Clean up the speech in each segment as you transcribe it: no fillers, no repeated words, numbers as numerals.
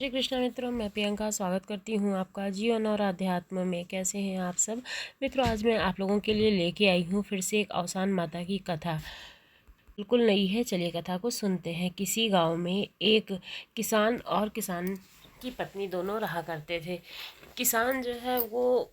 श्री कृष्णा मित्रों, मैं प्रियंका स्वागत करती हूँ आपका जीवन और अध्यात्म में। कैसे हैं आप सब मित्रों? आज मैं आप लोगों के लिए लेके आई हूँ फिर से एक अवसान माता की कथा। बिल्कुल नई है, चलिए कथा को सुनते हैं। किसी गांव में एक किसान और किसान की पत्नी दोनों रहा करते थे। किसान जो है वो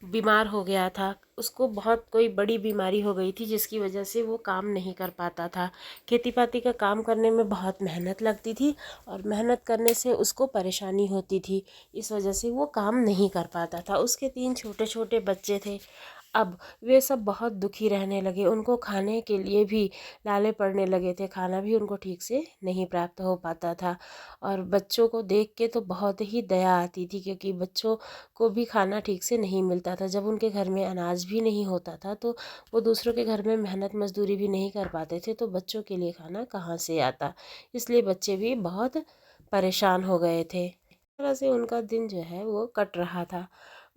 बीमार हो गया था। उसको बहुत कोई बड़ी बीमारी हो गई थी जिसकी वजह से वो काम नहीं कर पाता था। खेती पाती का काम करने में बहुत मेहनत लगती थी और मेहनत करने से उसको परेशानी होती थी। इस वजह से वो काम नहीं कर पाता था। उसके 3 छोटे छोटे बच्चे थे। अब वे सब बहुत दुखी रहने लगे। उनको खाने के लिए भी लाले पड़ने लगे थे। खाना भी उनको ठीक से नहीं प्राप्त हो पाता था और बच्चों को देख के तो बहुत ही दया आती थी, क्योंकि बच्चों को भी खाना ठीक से नहीं मिलता था। जब उनके घर में अनाज भी नहीं होता था तो वो दूसरों के घर में मेहनत मजदूरी भी नहीं कर पाते थे, तो बच्चों के लिए खाना कहाँ से आता। इसलिए बच्चे भी बहुत परेशान हो गए थे। इस तरह से उनका दिन जो है वो कट रहा था।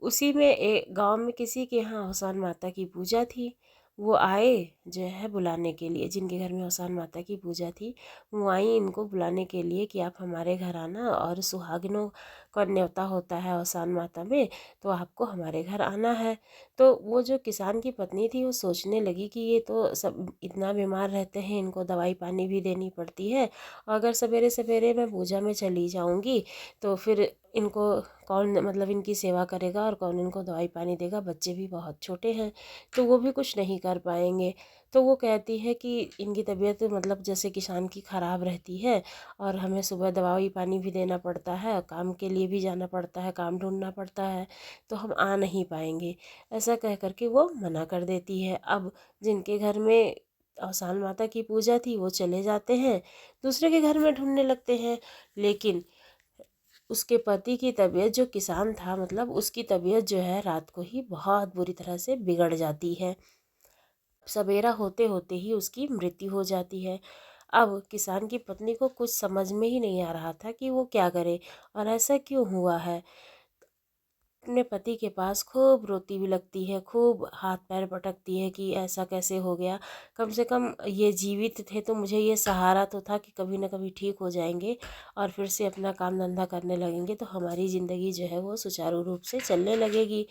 उसी में एक गांव में किसी के यहाँ हौसान माता की पूजा थी। वो आए जो है बुलाने के लिए, जिनके घर में हौसान माता की पूजा थी वो आई इनको बुलाने के लिए कि आप हमारे घर आना, और सुहागिनों का न्योता होता है हौसान माता में, तो आपको हमारे घर आना है। तो वो जो किसान की पत्नी थी वो सोचने लगी कि ये तो सब इतना बीमार रहते हैं, इनको दवाई पानी भी देनी पड़ती है, और अगर सवेरे सवेरे मैं पूजा में चली जाऊंगी तो फिर इनको कौन मतलब इनकी सेवा करेगा और कौन इनको दवाई पानी देगा। बच्चे भी बहुत छोटे हैं तो वो भी कुछ नहीं कर पाएंगे। तो वो कहती है कि इनकी तबीयत मतलब जैसे किसान की ख़राब रहती है और हमें सुबह दवाई पानी भी देना पड़ता है, काम के लिए भी जाना पड़ता है, काम ढूंढना पड़ता है, तो हम आ नहीं पाएंगे। ऐसा कह करके वो मना कर देती है। अब जिनके घर में अवसान माता की पूजा थी वो चले जाते हैं, दूसरे के घर में ढूंढने लगते हैं। लेकिन उसके पति की तबीयत, जो किसान था मतलब उसकी तबीयत जो है रात को ही बहुत बुरी तरह से बिगड़ जाती है। सवेरा होते होते ही उसकी मृत्यु हो जाती है। अब किसान की पत्नी को कुछ समझ में ही नहीं आ रहा था कि वो क्या करे और ऐसा क्यों हुआ है। अपने पति के पास खूब रोती भी लगती है, खूब हाथ पैर पटकती है कि ऐसा कैसे हो गया। कम से कम ये जीवित थे तो मुझे ये सहारा तो था कि कभी ना कभी ठीक हो जाएंगे और फिर से अपना काम धंधा करने लगेंगे, तो हमारी ज़िंदगी जो है वो सुचारू रूप से चलने लगेगी।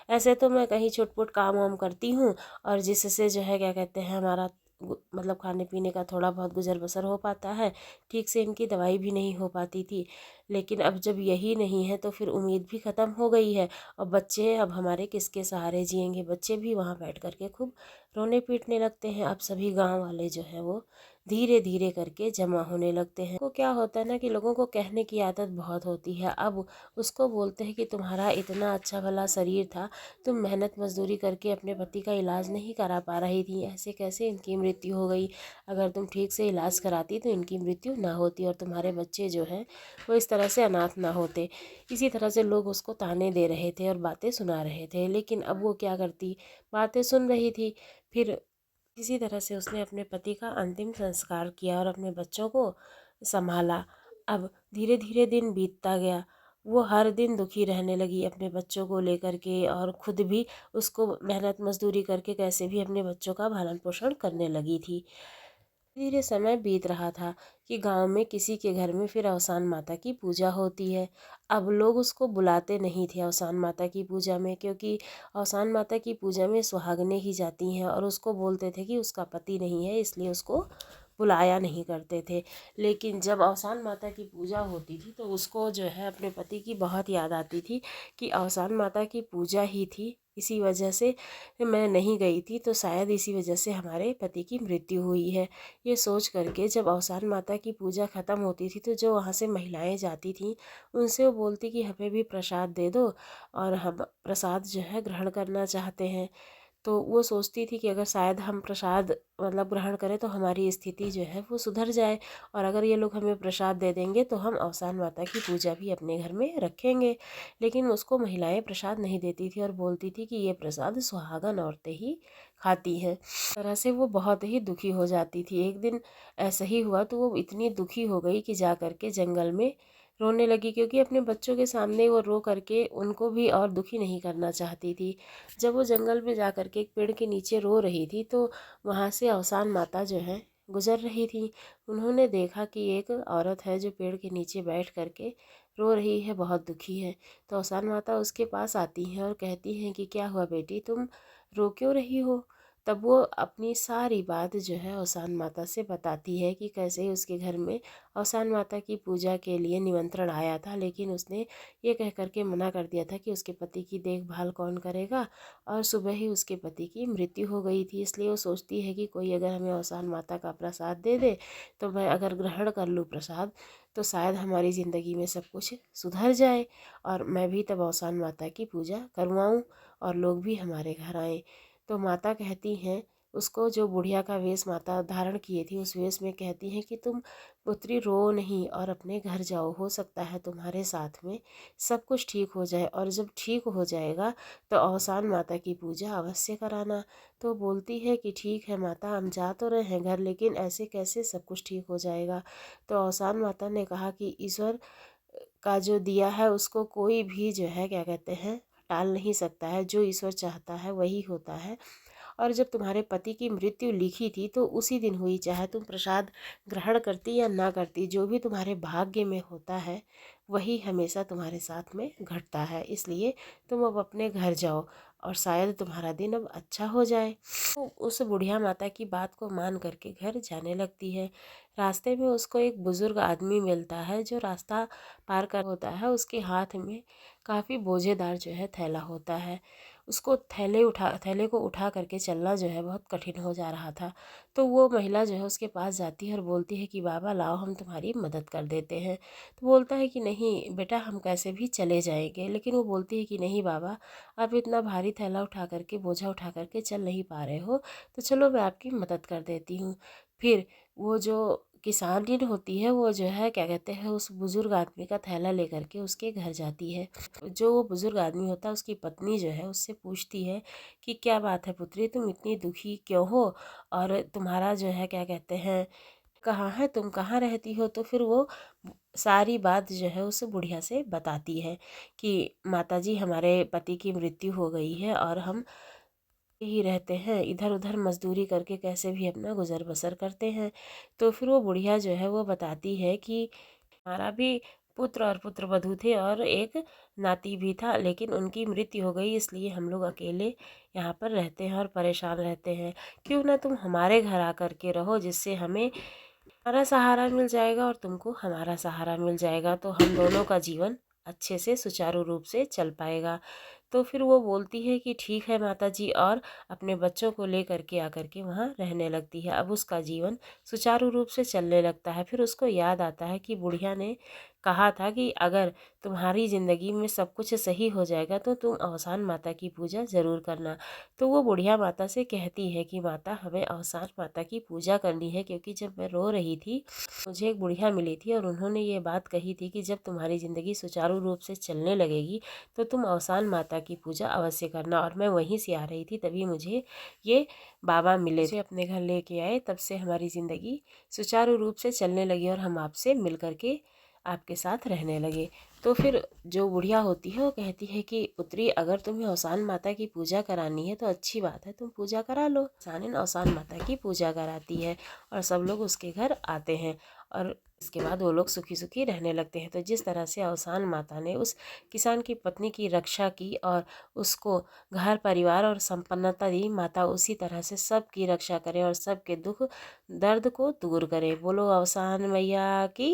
ऐसे तो मैं कहीं छुटपुट काम वाम करती हूँ और जिससे जो है क्या कहते हैं हमारा मतलब खाने पीने का थोड़ा बहुत गुजर बसर हो पाता है। ठीक से इनकी दवाई भी नहीं हो पाती थी। लेकिन अब जब यही नहीं है तो फिर उम्मीद भी ख़त्म हो गई है। और बच्चे अब हमारे किसके सहारे जिएंगे। बच्चे भी वहाँ बैठ कर के खूब रोने पीटने लगते हैं। अब सभी गांव वाले जो है वो धीरे धीरे करके जमा होने लगते हैं। तो क्या होता है ना कि लोगों को कहने की आदत बहुत होती है। अब उसको बोलते हैं कि तुम्हारा इतना अच्छा भला शरीर था, तुम मेहनत मजदूरी करके अपने पति का इलाज नहीं करा पा रही थी, ऐसे कैसे इनकी मृत्यु हो गई। अगर तुम ठीक से इलाज कराती तो इनकी मृत्यु ना होती और तुम्हारे बच्चे जो हैं वो इस तरह से अनाथ ना होते। इसी तरह से लोग उसको ताने दे रहे थे और बातें सुना रहे थे। लेकिन अब वो क्या करती, बातें सुन रही थी। फिर किसी तरह से उसने अपने पति का अंतिम संस्कार किया और अपने बच्चों को संभाला। अब धीरे धीरे दिन बीतता गया। वो हर दिन दुखी रहने लगी अपने बच्चों को लेकर के, और खुद भी उसको मेहनत मजदूरी करके कैसे भी अपने बच्चों का भरण पोषण करने लगी थी। धीरे समय बीत रहा था कि गांव में किसी के घर में फिर अवसान माता की पूजा होती है। अब लोग उसको बुलाते नहीं थे अवसान माता की पूजा में, क्योंकि अवसान माता की पूजा में सुहागनें ही जाती हैं और उसको बोलते थे कि उसका पति नहीं है, इसलिए उसको बुलाया नहीं करते थे। लेकिन जब अवसान माता की पूजा होती थी तो उसको जो है अपने पति की बहुत याद आती थी कि अवसान माता की पूजा ही थी, इसी वजह से मैं नहीं गई थी, तो शायद इसी वजह से हमारे पति की मृत्यु हुई है। ये सोच करके जब अवसान माता की पूजा ख़त्म होती थी तो जो वहाँ से महिलाएं जाती थीं उनसे वो बोलती कि हमें भी प्रसाद दे दो, और हम प्रसाद जो है ग्रहण करना चाहते हैं। तो वो सोचती थी कि अगर शायद हम प्रसाद मतलब ग्रहण करें तो हमारी स्थिति जो है वो सुधर जाए, और अगर ये लोग हमें प्रसाद दे देंगे तो हम अवसान माता की पूजा भी अपने घर में रखेंगे। लेकिन उसको महिलाएं प्रसाद नहीं देती थी और बोलती थी कि ये प्रसाद सुहागन औरतें ही खाती हैं। इस तरह से वो बहुत ही दुखी हो जाती थी। एक दिन ऐसा ही हुआ तो वो इतनी दुखी हो गई कि जा कर के जंगल में रोने लगी, क्योंकि अपने बच्चों के सामने वो रो करके उनको भी और दुखी नहीं करना चाहती थी। जब वो जंगल में जा कर के एक पेड़ के नीचे रो रही थी तो वहाँ से अवसान माता जो है गुजर रही थी। उन्होंने देखा कि एक औरत है जो पेड़ के नीचे बैठ करके रो रही है, बहुत दुखी है। तो औसान माता उसके पास आती हैं और कहती हैं कि क्या हुआ बेटी, तुम रो क्यों रही हो। तब वो अपनी सारी बात जो है औसान माता से बताती है कि कैसे उसके घर में औसान माता की पूजा के लिए निमंत्रण आया था, लेकिन उसने ये कह कर के मना कर दिया था कि उसके पति की देखभाल कौन करेगा, और सुबह ही उसके पति की मृत्यु हो गई थी। इसलिए वो सोचती है कि कोई अगर हमें औसान माता का प्रसाद दे दे, तो मैं अगर ग्रहण कर लूँ प्रसाद, तो शायद हमारी ज़िंदगी में सब कुछ सुधर जाए, और मैं भी तब औसान माता की पूजा करवाऊँ और लोग भी हमारे घर आएँ। तो माता कहती हैं उसको, जो बुढ़िया का वेश माता धारण किए थी उस वेश में कहती हैं कि तुम पुत्री रो नहीं और अपने घर जाओ, हो सकता है तुम्हारे साथ में सब कुछ ठीक हो जाए, और जब ठीक हो जाएगा तो औसान माता की पूजा अवश्य कराना। तो बोलती है कि ठीक है माता, हम जा तो रहे हैं घर, लेकिन ऐसे कैसे सब कुछ ठीक हो जाएगा। तो औसान माता ने कहा कि ईश्वर का जो दिया है उसको कोई भी जो है क्या कहते हैं टाल नहीं सकता है, जो ईश्वर चाहता है वही होता है। और जब तुम्हारे पति की मृत्यु लिखी थी तो उसी दिन हुई, चाहे तुम प्रसाद ग्रहण करती या ना करती, जो भी तुम्हारे भाग्य में होता है वही हमेशा तुम्हारे साथ में घटता है। इसलिए तुम अब अपने घर जाओ और शायद तुम्हारा दिन अब अच्छा हो जाए। तो उस बुढ़िया माता की बात को मान करके घर जाने लगती है। रास्ते में उसको एक बुजुर्ग आदमी मिलता है जो रास्ता पार कर होता है। उसके हाथ में काफ़ी बोझेदार जो है थैला होता है। उसको थैले को उठा करके चलना जो है बहुत कठिन हो जा रहा था। तो वो महिला जो है उसके पास जाती है और बोलती है कि बाबा लाओ, हम तुम्हारी मदद कर देते हैं। तो बोलता है कि नहीं बेटा, हम कैसे भी चले जाएंगे। लेकिन वो बोलती है कि नहीं बाबा, आप इतना भारी थैला उठा करके, बोझा उठा करके चल नहीं पा रहे हो, तो चलो मैं आपकी मदद कर देती हूँ। फिर वो जो किसानिन होती है वो जो है क्या कहते हैं उस बुज़ुर्ग आदमी का थैला लेकर के उसके घर जाती है। जो वो बुज़ुर्ग आदमी होता है उसकी पत्नी जो है उससे पूछती है कि क्या बात है पुत्री, तुम इतनी दुखी क्यों हो, और तुम्हारा जो है क्या कहते हैं कहाँ है, तुम कहाँ रहती हो। तो फिर वो सारी बात जो है उस बुढ़िया से बताती है कि माताजी, हमारे पति की मृत्यु हो गई है और हम ही रहते हैं, इधर उधर मजदूरी करके कैसे भी अपना गुजर बसर करते हैं। तो फिर वो बुढ़िया जो है वो बताती है कि हमारा भी पुत्र और पुत्र वधू थे और एक नाती भी था, लेकिन उनकी मृत्यु हो गई, इसलिए हम लोग अकेले यहाँ पर रहते हैं और परेशान रहते हैं। क्यों ना तुम हमारे घर आकर के रहो, जिससे हमें हमारा सहारा मिल जाएगा और तुमको हमारा सहारा मिल जाएगा, तो हम दोनों का जीवन अच्छे से सुचारू रूप से चल पाएगा। तो फिर वो बोलती है कि ठीक है माताजी, और अपने बच्चों को लेकर के आकर के वहाँ रहने लगती है। अब उसका जीवन सुचारू रूप से चलने लगता है। फिर उसको याद आता है कि बुढ़िया ने कहा था कि अगर तुम्हारी ज़िंदगी में सब कुछ सही हो जाएगा तो तुम औसान माता की पूजा ज़रूर करना। तो वो बुढ़िया माता से कहती है कि माता, हमें औसान माता की पूजा करनी है, क्योंकि जब मैं रो रही थी मुझे एक बुढ़िया मिली थी और उन्होंने ये बात कही थी कि जब तुम्हारी ज़िंदगी सुचारू रूप से चलने लगेगी तो तुम औसान माता की पूजा अवश्य करना। और मैं वहीं से आ रही थी, तभी मुझे ये बाबा मिले थे, अपने घर लेके आए, तब से हमारी ज़िंदगी सुचारू रूप से चलने लगी और हम आपसे मिल कर के आपके साथ रहने लगे। तो फिर जो बुढ़िया होती है वो कहती है कि पुत्री, अगर तुम्हें औसान माता की पूजा करानी है तो अच्छी बात है, तुम पूजा करा लो। सानिन औसान माता की पूजा कराती है और सब लोग उसके घर आते हैं, और इसके बाद वो लोग सुखी सुखी रहने लगते हैं। तो जिस तरह से औसान माता ने उस किसान की पत्नी की रक्षा की और उसको घर परिवार और संपन्नता दी, माता उसी तरह से सबकी रक्षा करे और सबके दुख दर्द को दूर करे। बोलो औसान मैया की।